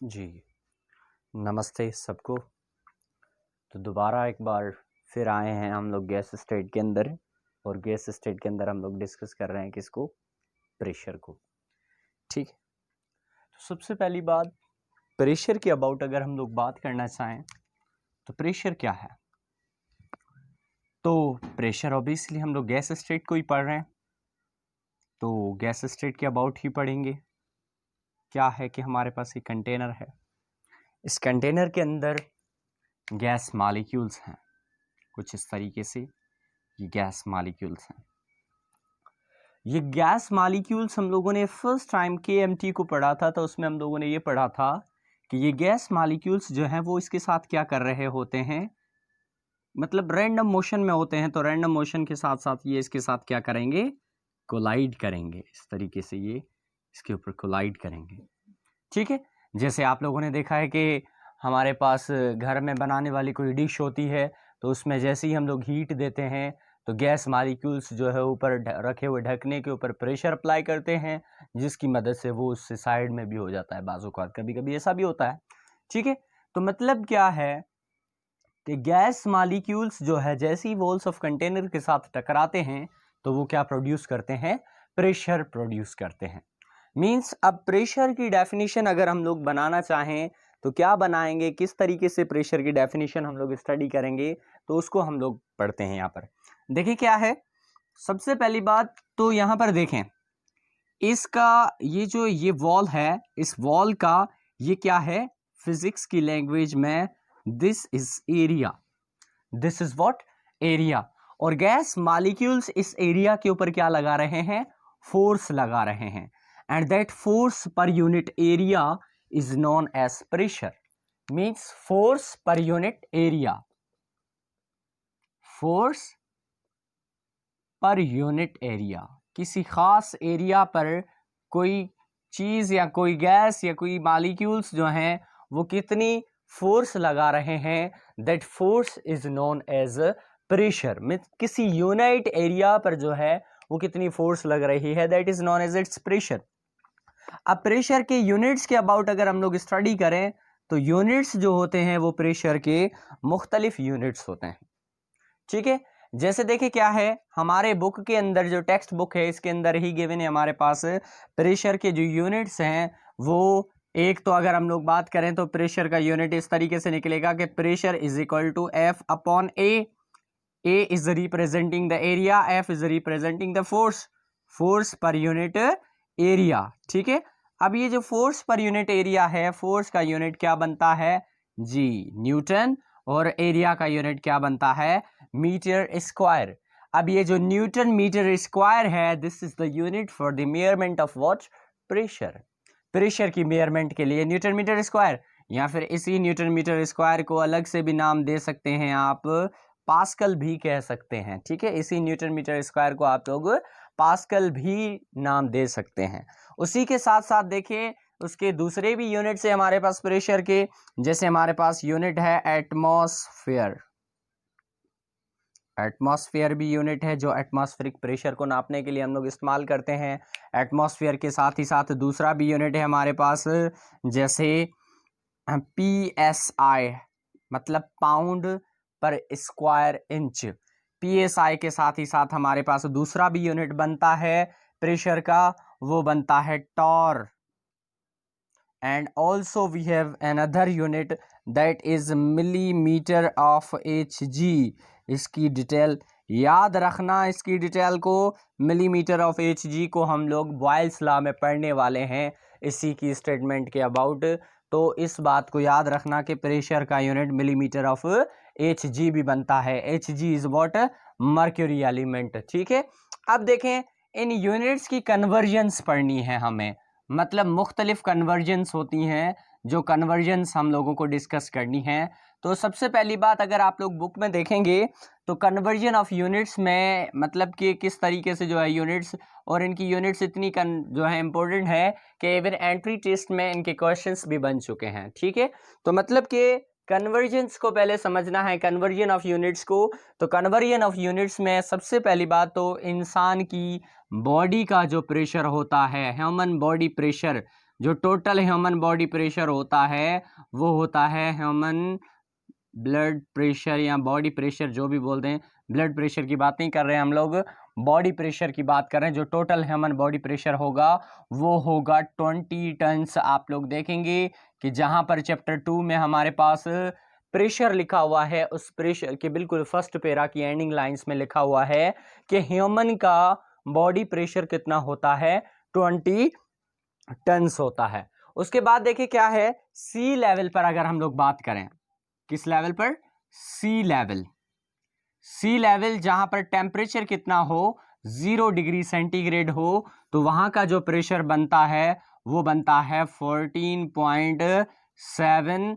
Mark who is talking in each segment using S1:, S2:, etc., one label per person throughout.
S1: जी, नमस्ते सबको। तो दोबारा एक बार फिर आए हैं हम लोग गैस स्टेट के अंदर, और गैस स्टेट के अंदर हम लोग डिस्कस कर रहे हैं किसको? प्रेशर को। ठीक है, तो सबसे पहली बात, प्रेशर के अबाउट अगर हम लोग बात करना चाहें तो प्रेशर क्या है? तो प्रेशर ऑब्वियसली हम लोग गैस स्टेट को ही पढ़ रहे हैं, तो गैस स्टेट के अबाउट ही पढ़ेंगे। क्या है कि हमारे पास एक कंटेनर है, इस कंटेनर के अंदर गैस मॉलिक्यूल्स हैं, कुछ इस तरीके से ये गैस मॉलिक्यूल्स हैं। ये गैस मॉलिक्यूल्स हम लोगों ने फर्स्ट टाइम केएमटी को पढ़ा था, तो उसमें हम लोगों ने ये पढ़ा था कि ये गैस मॉलिक्यूल्स जो हैं वो इसके साथ क्या कर रहे होते हैं, मतलब रैंडम मोशन में होते हैं। तो रैंडम मोशन के साथ साथ ये इसके साथ क्या करेंगे? कोलाइड करेंगे। इस तरीके से ये इसके ऊपर कोलाइड करेंगे। ठीक है, जैसे आप लोगों ने देखा है कि हमारे पास घर में बनाने वाली कोई डिश होती है, तो उसमें जैसे ही हम लोग हीट देते हैं तो गैस मॉलिक्यूल्स जो है ऊपर रखे हुए ढकने के ऊपर प्रेशर अप्लाई करते हैं, जिसकी मदद से वो उससे साइड में भी हो जाता है। बाजू का कभी कभी ऐसा भी होता है। ठीक है, तो मतलब क्या है कि गैस मॉलिक्यूल्स जो है जैसे ही वॉल्स ऑफ कंटेनर के साथ टकराते हैं तो वो क्या प्रोड्यूस करते हैं? प्रेशर प्रोड्यूस करते हैं। मीन्स अब प्रेशर की डेफिनेशन अगर हम लोग बनाना चाहें तो क्या बनाएंगे, किस तरीके से प्रेशर की डेफिनेशन हम लोग स्टडी करेंगे, तो उसको हम लोग पढ़ते हैं। यहाँ पर देखिए क्या है। सबसे पहली बात तो यहाँ पर देखें, इसका ये वॉल है, इस वॉल का ये क्या है? फिजिक्स की लैंग्वेज में this is area. This is what? Area. और गैस मॉलिक्यूल्स इस एरिया के ऊपर क्या लगा रहे हैं? फोर्स लगा रहे हैं। And that force per unit area is known as pressure. Means force per unit area, force per unit area, किसी खास एरिया पर कोई चीज या कोई गैस या कोई मॉलिक्यूल्स जो हैं वो कितनी फोर्स लगा रहे हैं, that force is known as pressure. Means किसी यूनिट एरिया पर जो है वो कितनी फोर्स लग रही है, that is known as its pressure. अब प्रेशर के यूनिट्स के अबाउट अगर हम लोग स्टडी करें तो यूनिट्स जो होते हैं वो प्रेशर के मुख्तलिफ यूनिट्स होते हैं। ठीक है, जैसे देखिए क्या है, हमारे बुक के अंदर जो टेक्स्ट बुक है इसके अंदर ही गिवन है हमारे पास प्रेशर के जो यूनिट्स हैं वो एक, तो अगर हम लोग बात करें तो प्रेशर का यूनिट इस तरीके से निकलेगा कि pressure is equal to F upon A is representing the area, F is representing the force, force per unit area. ठीक है, अब ये जो फोर्स पर यूनिट एरिया है, फोर्स का यूनिट क्या बनता है जी? न्यूटन। और एरिया का यूनिट क्या बनता है? Metre square. अब ये जो न्यूटन मीटर स्क्वायर है, this is the unit for the measurement of what? Pressure. Pressure की मेजरमेंट के लिए न्यूटन मीटर स्क्वायर, या फिर इसी न्यूटन मीटर स्क्वायर को अलग से भी नाम दे सकते हैं आप, पास्कल भी कह सकते हैं। ठीक है, इसी न्यूटन मीटर स्क्वायर को आप लोग पास्कल भी नाम दे सकते हैं। उसी के साथ साथ देखिए उसके दूसरे भी यूनिट है हमारे पास प्रेशर के, जैसे हमारे पास यूनिट है एटमॉस्फेयर। एटमॉस्फेयर भी यूनिट है जो एटमॉस्फेरिक प्रेशर को नापने के लिए हम लोग इस्तेमाल करते हैं। एटमॉस्फेयर के साथ ही साथ दूसरा भी यूनिट है हमारे पास, जैसे PSI, मतलब पाउंड पर स्क्वायर इंच। PSI के साथ ही साथ हमारे पास दूसरा भी यूनिट बनता है प्रेशर का, वो बनता है Tor. and also we have another unit that is millimeter of Hg। इसकी डिटेल याद रखना, इसकी डिटेल को, मिलीमीटर ऑफ Hg को हम लोग बॉयल्स लॉ में पढ़ने वाले हैं इसी की स्टेटमेंट के अबाउट। तो इस बात को याद रखना कि प्रेशर का यूनिट मिलीमीटर ऑफ Hg भी बनता है। Hg is what? Mercury element. ठीक है, अब देखें इन यूनिट्स की कन्वर्जन्स पढ़नी है हमें, मतलब मुख्तलिफ कन्वर्जन्स होती हैं, जो कन्वर्जन्स हम लोगों को डिस्कस करनी है। तो सबसे पहली बात अगर आप लोग बुक में देखेंगे तो कन्वर्जन ऑफ यूनिट्स में मतलब कि किस तरीके से जो है यूनिट्स, और इनकी यूनिट्स इतनी जो है इम्पोर्टेंट है कि इवन एंट्री टेस्ट में इनके क्वेश्चंस भी बन चुके हैं। ठीक है, तो मतलब कि कन्वर्जेंस को पहले समझना है, कन्वर्जन ऑफ यूनिट्स को। तो कन्वर्जन ऑफ यूनिट्स में सबसे पहली बात तो इंसान की बॉडी का जो प्रेशर होता है, ह्यूमन बॉडी प्रेशर, जो टोटल ह्यूमन बॉडी प्रेशर होता है वो होता है ह्यूमन ब्लड प्रेशर या बॉडी प्रेशर, जो भी बोलते हैं। ब्लड प्रेशर की बात नहीं कर रहे हैं हम लोग, बॉडी प्रेशर की बात कर रहे हैं। जो टोटल ह्यूमन बॉडी प्रेशर होगा वो होगा 20 टन्स। आप लोग देखेंगे कि जहां पर चैप्टर 2 में हमारे पास प्रेशर लिखा हुआ है, उस प्रेशर के बिल्कुल फर्स्ट पैरा की एंडिंग लाइंस में लिखा हुआ है कि ह्यूमन का बॉडी प्रेशर कितना होता है, 20 टन्स होता है। उसके बाद देखिए क्या है, सी लेवल पर अगर हम लोग बात करें, किस लेवल पर, सी लेवल। सी लेवल जहां पर टेम्परेचर कितना हो, 0 डिग्री सेंटीग्रेड हो, तो वहां का जो प्रेशर बनता है वो बनता है 14.7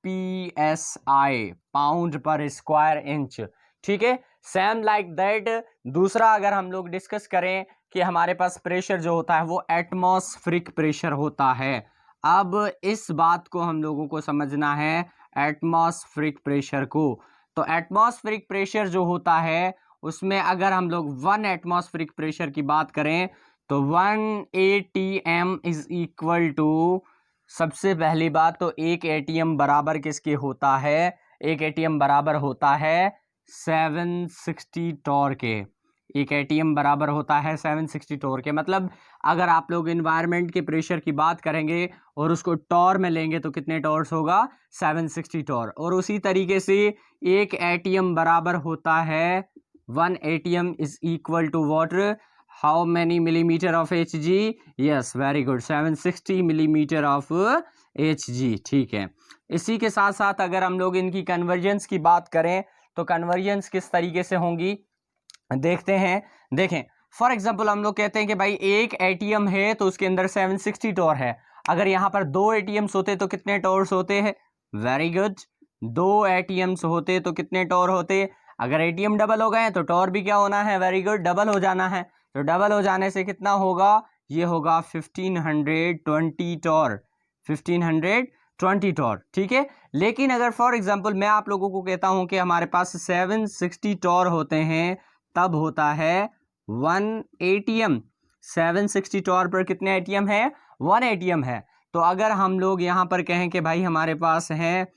S1: PSI, पाउंड पर स्क्वायर इंच। ठीक है, सेम लाइक दैट। दूसरा अगर हम लोग डिस्कस करें कि हमारे पास प्रेशर जो होता है वो एटमॉस्फेरिक प्रेशर होता है। अब इस बात को हम लोगों को समझना है, एटमॉस्फेरिक प्रेशर को। तो एटमॉस्फेरिक प्रेशर जो होता है उसमें अगर हम लोग 1 एटमॉस्फेरिक प्रेशर की बात करें तो 1 ATM इज इक्वल टू, सबसे पहली बात तो 1 ATM बराबर किसके होता है, 1 ATM बराबर होता है 760 टॉर के। 1 ATM बराबर होता है 760 टॉर के। मतलब अगर आप लोग इन्वायरमेंट के प्रेशर की बात करेंगे और उसको टॉर में लेंगे तो कितने टॉर्स होगा, 760 टॉर। और उसी तरीके से 1 ATM बराबर होता है 1 ATM is equal to water, how many millimetre of Hg, yes very good, 760 millimetre of Hg। ठीक है, इसी के साथ साथ अगर हम लोग इनकी कन्वर्जेंस की बात करें तो कन्वर्जेंस किस तरीके से होंगी देखते हैं। देखें, फॉर एग्जांपल हम लोग कहते हैं कि भाई 1 ATM है तो उसके अंदर 760 टॉर है। अगर यहाँ पर 2 ATMs होते तो कितने टॉर्स होते हैं, वेरी गुड, 2 ATMs होते तो कितने टॉर होते। अगर ATM डबल हो गए तो टॉर भी क्या होना है, वेरी गुड, डबल हो जाना है। तो डबल हो जाने से कितना होगा, ये होगा 1520 टॉर, 1520 टॉर। ठीक है, लेकिन अगर फॉर एग्जांपल मैं आप लोगों को कहता हूं कि हमारे पास 760 टॉर होते हैं, तब होता है 1 ATM। 760 टॉर पर कितने ATM है, 1 ATM है। तो अगर हम लोग यहां पर कहें कि भाई हमारे पास है,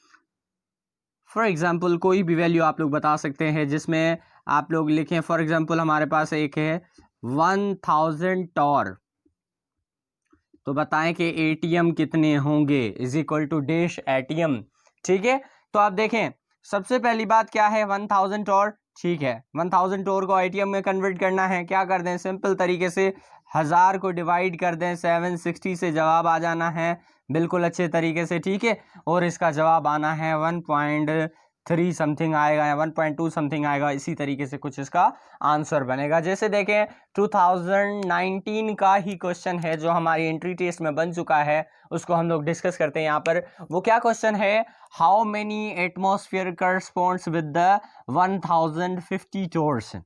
S1: फॉर एग्जांपल कोई भी वैल्यू आप लोग बता सकते हैं जिसमें आप लोग लिखें, फॉर एग्जांपल हमारे पास एक है 1000 टॉर, तो बताएं कि ATM कितने होंगे, is equal to dash ATM। ठीक है, तो आप देखें सबसे पहली बात क्या है, 1000 टॉर। ठीक है, 1000 टॉर को ATM में कन्वर्ट करना है, क्या कर दें, सिंपल तरीके से 1000 को डिवाइड कर दें 760 से, जवाब आ जाना है बिल्कुल अच्छे तरीके से। ठीक है, और इसका जवाब आना है 1.3 समथिंग आएगा या 1.2 समथिंग आएगा, इसी तरीके से कुछ इसका आंसर बनेगा। जैसे देखें 2019 का ही क्वेश्चन है जो हमारी एंट्री टेस्ट में बन चुका है, उसको हम लोग डिस्कस करते हैं यहाँ पर। वो क्या क्वेश्चन है, how many atmosphere corresponds with the 1050 torrs.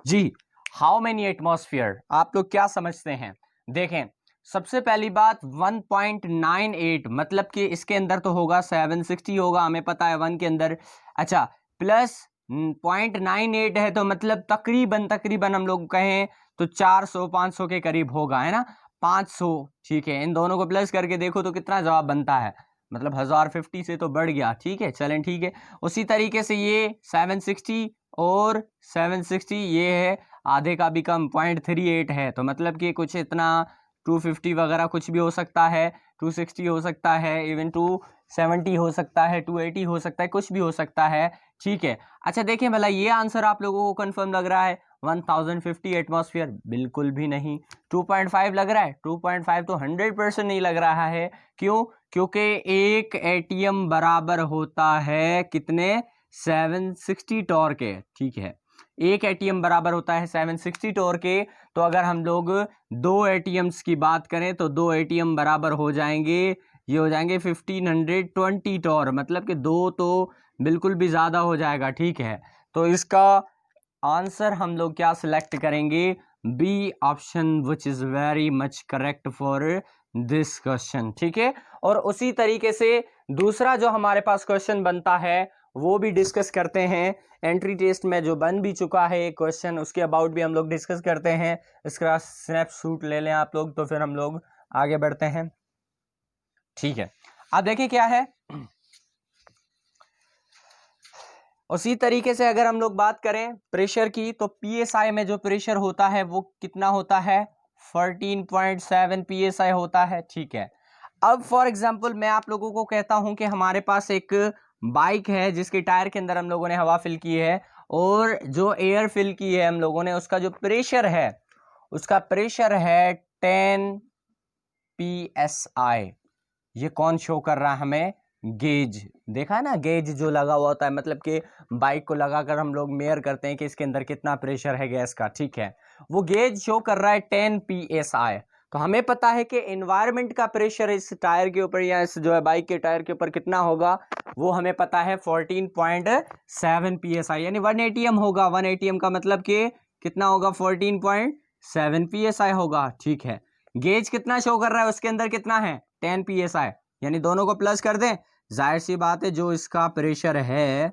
S1: जी, हाउ मेनी एटमॉस्फेयर, आप लोग क्या समझते हैं। देखें सबसे पहली बात 1.98, मतलब कि इसके अंदर तो होगा 760 होगा, हमें पता है 1 के अंदर। अच्छा, प्लस 0.98 है तो मतलब तकरीबन हम लोग कहें तो 400-500 के करीब होगा, है ना, 500। ठीक है, इन दोनों को प्लस करके देखो तो कितना जवाब बनता है, मतलब 1050 से तो बढ़ गया। ठीक है, चलें ठीक है। उसी तरीके से ये 760 और 760 ये है आधे का भी कम, 0.38 है, तो मतलब कि कुछ इतना 250 वगैरह कुछ भी हो सकता है, 260 हो सकता है, इवन 270 हो सकता है, 280 हो सकता है, कुछ भी हो सकता है। ठीक है, अच्छा देखें भला ये आंसर आप लोगों को कंफर्म लग रहा है 1050 एटमॉस्फेयर, बिल्कुल भी नहीं। 2.5 लग रहा है, 2.5 तो 100% नहीं लग रहा है। क्यों, क्योंकि 1 ATM बराबर होता है कितने, 760 टॉर के। ठीक है, 1 ATM बराबर होता है 760 टॉर के। तो अगर हम लोग 2 ATMs की बात करें तो 2 ATM बराबर हो जाएंगे, ये हो जाएंगे 1520 टॉर, मतलब कि 2 तो बिल्कुल भी ज़्यादा हो जाएगा। ठीक है, तो इसका आंसर हम लोग क्या सिलेक्ट करेंगे, B option, which is very much correct for this question, ठीक है। और उसी तरीके से दूसरा जो हमारे पास क्वेश्चन बनता है वो भी डिस्कस करते हैं। एंट्री टेस्ट में जो बन भी चुका है एक क्वेश्चन, उसके अबाउट भी हम लोग डिस्कस करते हैं। इसका स्नैपशॉट ले लें आप लोग, तो फिर हम लोग आगे बढ़ते हैं, ठीक है। अब देखिए क्या है, उसी तरीके से अगर हम लोग बात करें प्रेशर की, तो पीएसआई में जो प्रेशर होता है वो कितना होता है, 14.7 पीएसआई होता है, ठीक है। अब फॉर एग्जांपल मैं आप लोगों को कहता हूं कि हमारे पास एक बाइक है जिसके टायर के अंदर हम लोगों ने हवा फिल की है, और जो एयर फिल की है हम लोगों ने, उसका जो प्रेशर है, उसका प्रेशर है 10 psi। ये कौन शो कर रहा है हमें, गेज। देखा है ना, गेज जो लगा हुआ होता है, मतलब कि बाइक को लगाकर हम लोग मेयर करते हैं कि इसके अंदर कितना प्रेशर है गैस का, ठीक है। वो गेज शो कर रहा है 10 psi। तो हमें पता है कि एनवायरनमेंट का प्रेशर इस टायर के ऊपर या इस जो है बाइक के टायर के ऊपर कितना होगा, वो हमें पता है 14.7 psi, यानी 1 atm होगा। 1 atm का मतलब कि कितना होगा, 14.7 psi होगा, ठीक है। गेज कितना शो कर रहा है, उसके अंदर कितना है, 10 psi, यानी दोनों को प्लस कर दें। जाहिर सी बात है जो इसका प्रेशर है,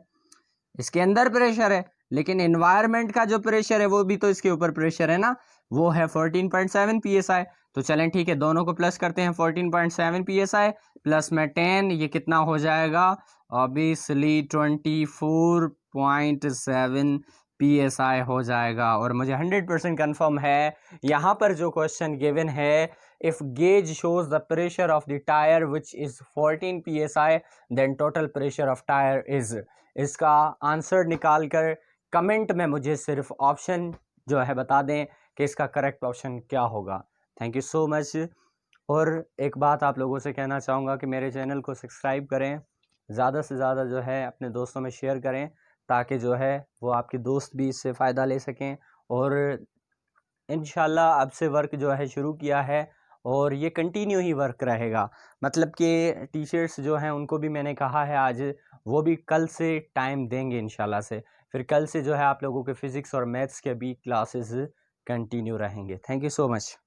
S1: इसके अंदर प्रेशर है, लेकिन एनवायरनमेंट का जो प्रेशर है वो भी तो इसके ऊपर प्रेशर है ना, वो है 14.7 psi। तो चलें ठीक है, दोनों को प्लस करते हैं। 14.7 psi प्लस में 10, ये कितना हो जाएगा, ऑब्वियसली 24.7 psi हो जाएगा। और मुझे 100% कन्फर्म है, यहाँ पर जो क्वेश्चन गिवन है, if gauge shows the pressure of the tire which is 14 psi, then total pressure of tire is, इसका आंसर निकाल कर कमेंट में मुझे सिर्फ ऑप्शन जो है बता दें कि इसका करेक्ट ऑप्शन क्या होगा। Thank you so much. और एक बात आप लोगों से कहना चाहूँगा कि मेरे चैनल को सब्सक्राइब करें, ज़्यादा से ज़्यादा जो है अपने दोस्तों में शेयर करें, ताकि जो है वो आपके दोस्त भी इससे फ़ायदा ले सकें। और इंशाल्लाह अब से वर्क जो है शुरू किया है, और ये कंटिन्यू ही वर्क रहेगा। मतलब कि टी शर्ट्स जो हैं उनको भी मैंने कहा है आज, वो भी कल से टाइम देंगे इंशाल्लाह से। फिर कल से जो है आप लोगों के फिज़िक्स और मैथ्स के भी क्लासेस कंटिन्यू रहेंगे। Thank you so much.